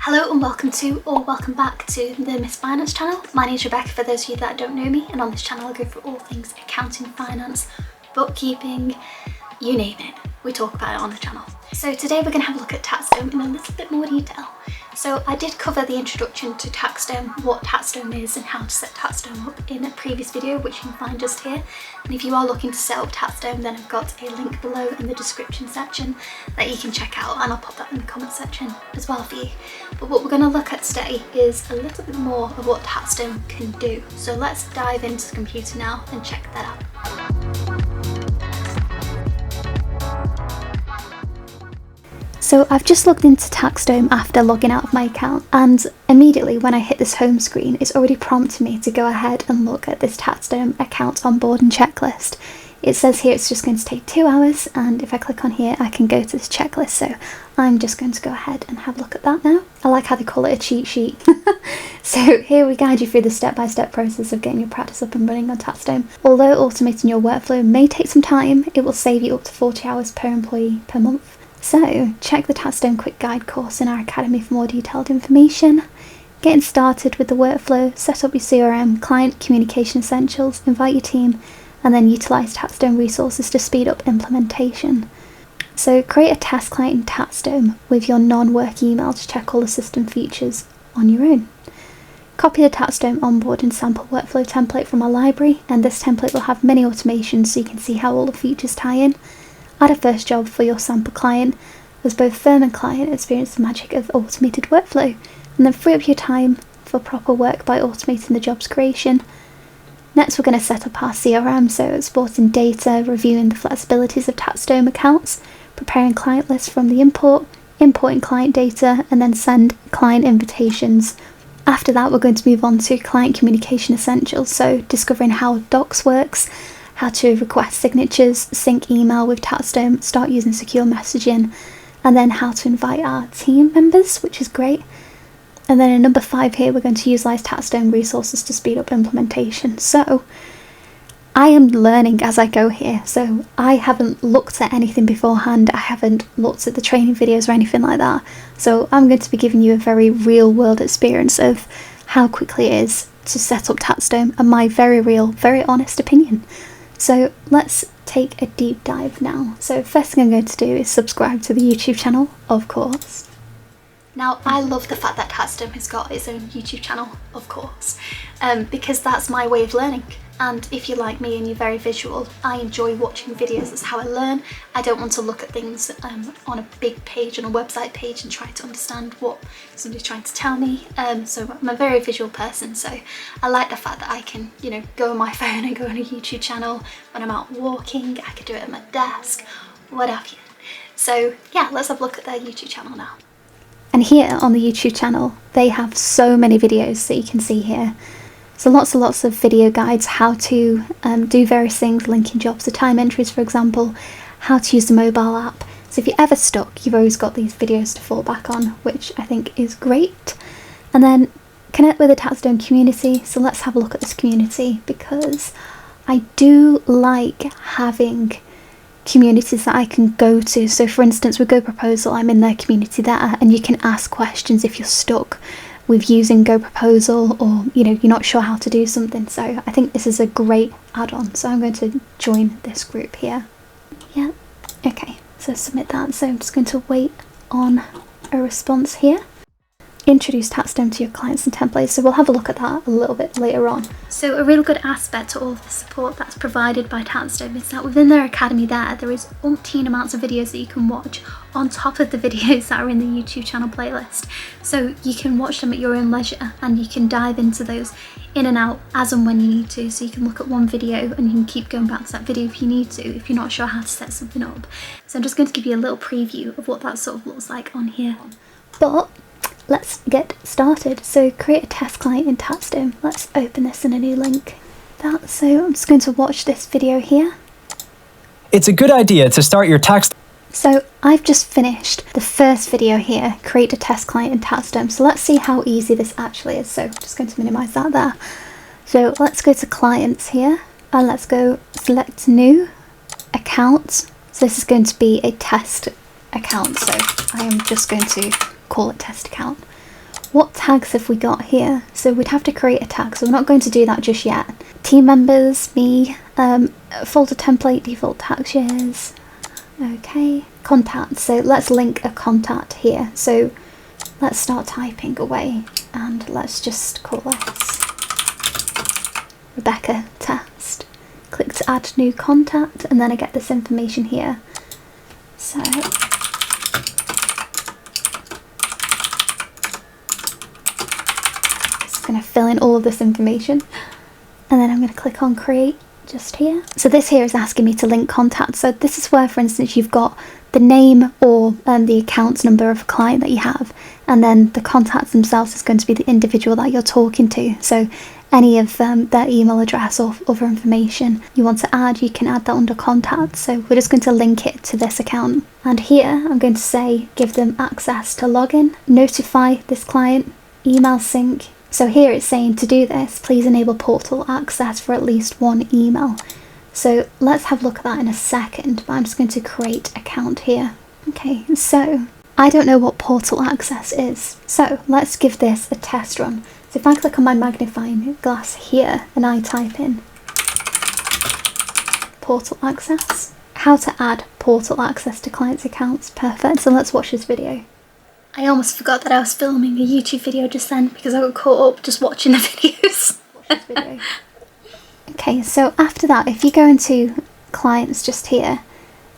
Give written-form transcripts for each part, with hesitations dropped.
Hello and welcome back to the Miss Finance channel. My name is Rebecca for those of you that don't know me, and on this channel I go through all things accounting, finance, bookkeeping, you name it, we talk about it on the channel. So today we're going to have a look at TaxDome in a little bit more detail. So I did cover the introduction to TaxDome, what TaxDome is and how to set TaxDome up in a previous video, which you can find just here. And if you are looking to set up TaxDome, then I've got a link below in the description section that you can check out, and I'll pop that in the comment section as well for you. But what we're going to look at today is a little bit more of what TaxDome can do. So let's dive into the computer now and check that out. So I've just logged into TaxDome after logging out of my account, and immediately when I hit this home screen, it's already prompted me to go ahead and look at this TaxDome account onboarding checklist. It says here it's just going to take 2 hours, and if I click on here I can go to this checklist, so I'm just going to go ahead and have a look at that now. I like how they call it a cheat sheet. So here we guide you through the step-by-step process of getting your practice up and running on TaxDome. Although automating your workflow may take some time, it will save you up to 40 hours per employee per month. So check the TaxDome Quick Guide course in our Academy for more detailed information. Getting started with the workflow, set up your CRM, client communication essentials, invite your team, and then utilise TaxDome resources to speed up implementation. So create a test client in TaxDome with your non-work email to check all the system features on your own. Copy the TaxDome onboarding sample workflow template from our library, and this template will have many automations so you can see how all the features tie in. Add a first job for your sample client, as both firm and client experience the magic of automated workflow, and then free up your time for proper work by automating the job's creation. Next, we're going to set up our CRM, so exporting data, reviewing the flexibilities of TaxDome accounts, preparing client lists from the importing client data, and then send client invitations. After that, we're going to move on to client communication essentials, so discovering how Docs works, how to request signatures, sync email with TaxDome, start using secure messaging, and then how to invite our team members, which is great. And then in number 5 here, we're going to utilise TaxDome resources to speed up implementation. So I am learning as I go here, so I haven't looked at anything beforehand, I haven't looked at the training videos or anything like that. So I'm going to be giving you a very real world experience of how quickly it is to set up TaxDome and my very real, very honest opinion. So let's take a deep dive now. So first thing I'm going to do is subscribe to the YouTube channel, of course. Now, I love the fact that TaxDome has got its own YouTube channel, of course, because that's my way of learning. And if you're like me and you're very visual, I enjoy watching videos. That's how I learn. I don't want to look at things on a big page, on a website page, and try to understand what somebody's trying to tell me. So I'm a very visual person, so I like the fact that I can, go on my phone and go on a YouTube channel when I'm out walking. I could do it at my desk, what have you. So yeah, let's have a look at their YouTube channel now. And here on the YouTube channel, they have so many videos that you can see here. So lots and lots of video guides, how to do various things, linking jobs to time entries, for example, how to use the mobile app. So if you're ever stuck, you've always got these videos to fall back on, which I think is great. And then connect with the TaxDome community. So let's have a look at this community, because I do like having communities that I can go to. So for instance, with Go Proposal, I'm in their community there, and you can ask questions if you're stuck with using Go Proposal, or you're not sure how to do something. So I think this is a great add-on, so I'm going to join this group here. Yeah, okay, so submit that. So I'm just going to wait on a response here. Introduce TaxDome to your clients and templates, so we'll have a look at that a little bit later on. So a really good aspect to all of the support that's provided by TaxDome is that within their academy there is umpteen amounts of videos that you can watch on top of the videos that are in the YouTube channel playlist. So you can watch them at your own leisure, and you can dive into those in and out as and when you need to. So you can look at one video and you can keep going back to that video if you need to, if you're not sure how to set something up. So I'm just going to give you a little preview of what that sort of looks like on here. But let's get started. So create a test client in TaxDome. Let's open this in a new link. So I'm just going to watch this video here. It's a good idea to start your tax. So I've just finished the first video here, create a test client in TaxDome. So let's see how easy this actually is. So I'm just going to minimize that there. So let's go to clients here, and let's go select new account. So this is going to be a test account. So I am just going to call it test account. what tags have we got here? So we'd have to create a tag, so we're not going to do that just yet. Team members, me, folder template, default tax years. Okay, contact. So let's link a contact here. So let's start typing away and let's just call this Rebecca Test. Click to add new contact and then I get this information here. So just going to fill in all of this information and then I'm going to click on create just here. So this here is asking me to link contacts. So this is where, for instance, you've got the name or the account number of a client that you have, and then the contacts themselves is going to be the individual that you're talking to. So any of their email address or other information you want to add, you can add that under contacts. So we're just going to link it to this account. And here I'm going to say give them access to login, notify this client, email sync. So here it's saying to do this, please enable portal access for at least one email. So let's have a look at that in a second, but I'm just going to create account here. Okay, so I don't know what portal access is. So let's give this a test run. So if I click on my magnifying glass here and I type in portal access, how to add portal access to clients' accounts, perfect. So let's watch this video. I almost forgot that I was filming a YouTube video just then because I got caught up just watching the videos. Okay, so after that, if you go into clients just here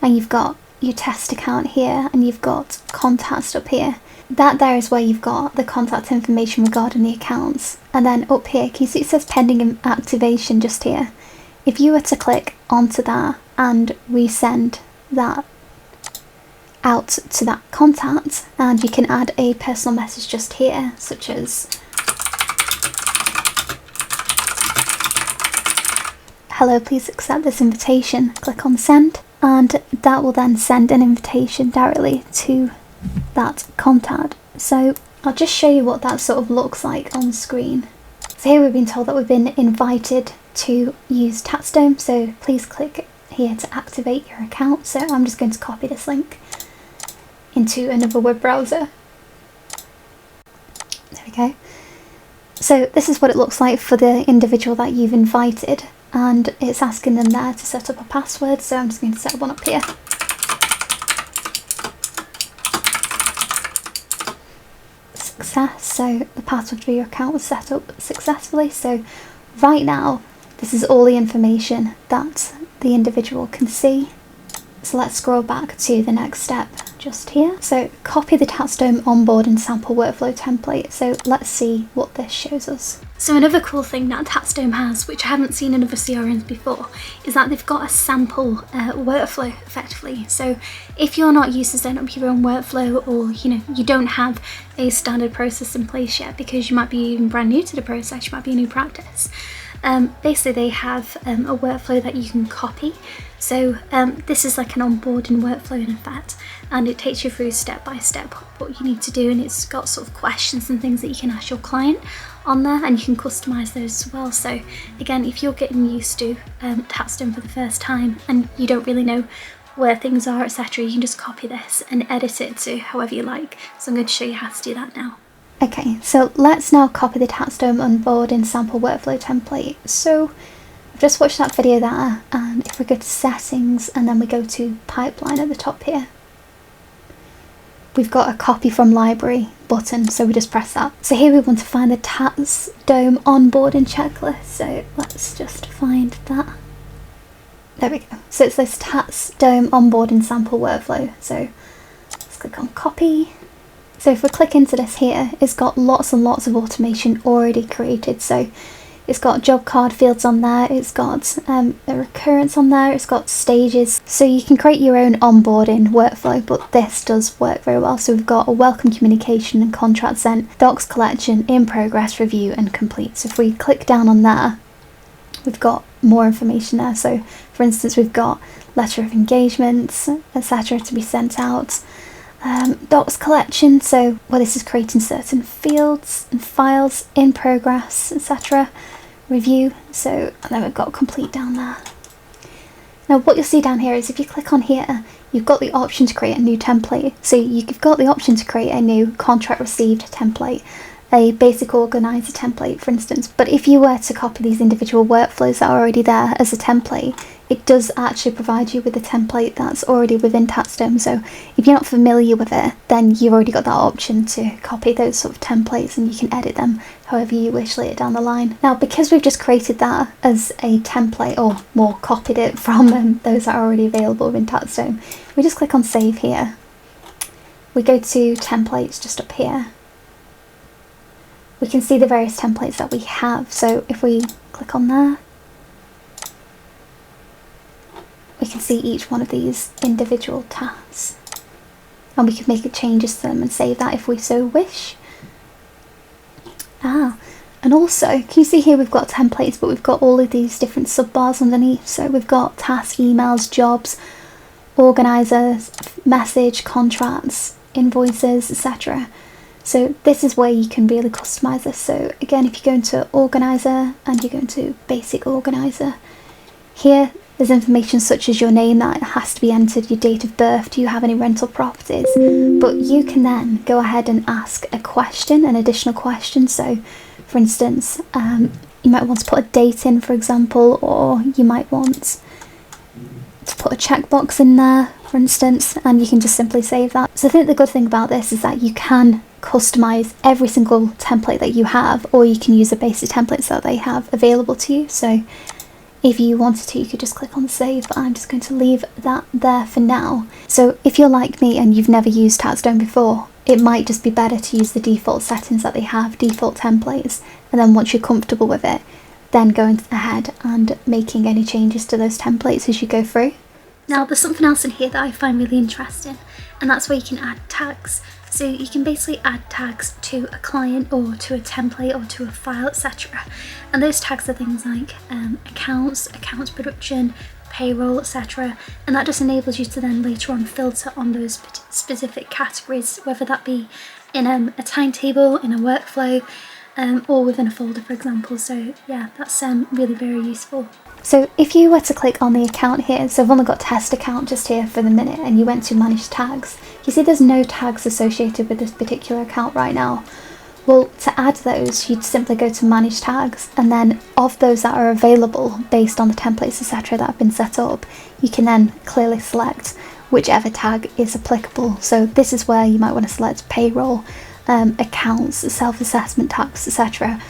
and you've got your test account here and you've got contacts up here, that there is where you've got the contact information regarding the accounts. And then up here, can you see it says pending activation just here? If you were to click onto that and resend that out to that contact, and you can add a personal message just here, such as hello, please accept this invitation. Click on send, and that will then send an invitation directly to that contact. So I'll just show you what that sort of looks like on screen. So here we've been told that we've been invited to use TaxDome, so please click here to activate your account. So I'm just going to copy this link into another web browser. There we go. So this is what it looks like for the individual that you've invited, and it's asking them there to set up a password, so I'm just going to set one up here. Success, so the password for your account was set up successfully. So right now this is all the information that the individual can see. So let's scroll back to the next step just here. So copy the TaxDome onboarding sample workflow template. So let's see what this shows us. So another cool thing that TaxDome has, which I haven't seen in other CRMs before, is that they've got a sample workflow effectively. So if you're not used to setting up your own workflow, or you don't have a standard process in place yet because you might be even brand new to the process, you might be a new practice. Basically they have a workflow that you can copy. So this is like an onboarding workflow in effect, and it takes you through step by step what you need to do, and it's got sort of questions and things that you can ask your client on there, and you can customize those as well. So again, if you're getting used to TaxDome for the first time and you don't really know where things are, etc., you can just copy this and edit it to however you like. So I'm going to show you how to do that now. Okay, so let's now copy the TaxDome onboarding sample workflow template. So I've just watched that video there, and if we go to settings and then we go to pipeline at the top here, we've got a copy from library button, so we just press that. So here we want to find the TaxDome onboarding checklist, so let's just find that. There we go. So it's this TaxDome onboarding sample workflow. So let's click on copy. So if we click into this here, it's got lots and lots of automation already created. So it's got job card fields on there, it's got a recurrence on there, it's got stages. So you can create your own onboarding workflow, but this does work very well. So we've got a welcome communication and contract sent, docs collection, in progress, review and complete. So if we click down on there, we've got more information there. So for instance, we've got letter of engagements, etc. to be sent out. Docs collection, so this is creating certain fields and files, in progress, etc. Review, so and then we've got complete down there. Now what you'll see down here is if you click on here, you've got the option to create a new template. So you've got the option to create a new contract received template, a basic organizer template, for instance. But if you were to copy these individual workflows that are already there as a template, it does actually provide you with a template that's already within TaxDome. So if you're not familiar with it, then you've already got that option to copy those sort of templates, and you can edit them however you wish later down the line. Now, because we've just created that as a template, or more copied it from those that are already available within TaxDome, we just click on Save here. We go to Templates just up here. We can see the various templates that we have. So if we click on there, we can see each one of these individual tasks, and we can make changes to them and save that if we so wish. And also, can you see here we've got templates, but we've got all of these different subbars underneath. So we've got task, emails, jobs, organisers, message, contracts, invoices, etc. So this is where you can really customise this. So again, if you go into organiser and you go into basic organiser, here there's information such as your name that has to be entered, your date of birth, do you have any rental properties? But you can then go ahead and ask a question, an additional question. So for instance, you might want to put a date in, for example, or you might want to put a checkbox in there, for instance, and you can just simply save that. So I think the good thing about this is that you can customize every single template that you have, or you can use the basic templates that they have available to you. So if you wanted to, you could just click on save, but I'm just going to leave that there for now. So if you're like me and you've never used TaxDome before, it might just be better to use the default settings that they have, default templates, and then once you're comfortable with it, then going ahead and making any changes to those templates as you go through. Now, there's something else in here that I find really interesting, and that's where you can add tags. So you can basically add tags to a client or to a template or to a file, etc. And those tags are things like accounts production, payroll, etc. And that just enables you to then later on filter on those specific categories, whether that be in a timetable, in a workflow, or within a folder, for example. So yeah, that's really very useful. So if you were to click on the account here, so I've only got test account just here for the minute, and you went to manage tags, you see there's no tags associated with this particular account right now. Well, to add those, you'd simply go to manage tags, and then of those that are available based on the templates, etc. that have been set up, you can then clearly select whichever tag is applicable. So this is where you might want to select payroll, accounts, self-assessment tax, etc.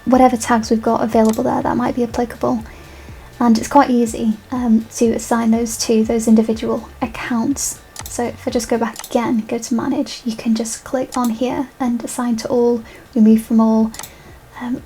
Whatever tags we've got available there that might be applicable. And it's quite easy to assign those to those individual accounts. So if I just go back again, go to manage, you can just click on here and assign to all, remove from all,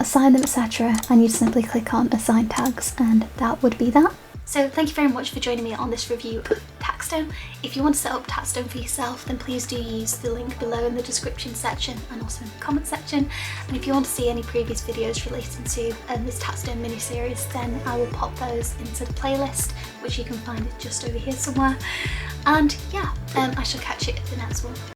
assign them, etc. And you simply click on assign tags, and that would be that. So thank you very much for joining me on this review of TaxDome. If you want to set up TaxDome for yourself, then please do use the link below in the description section and also in the comment section. And if you want to see any previous videos relating to this TaxDome mini-series, then I will pop those into the playlist, which you can find just over here somewhere. And yeah, I shall catch you at the next one.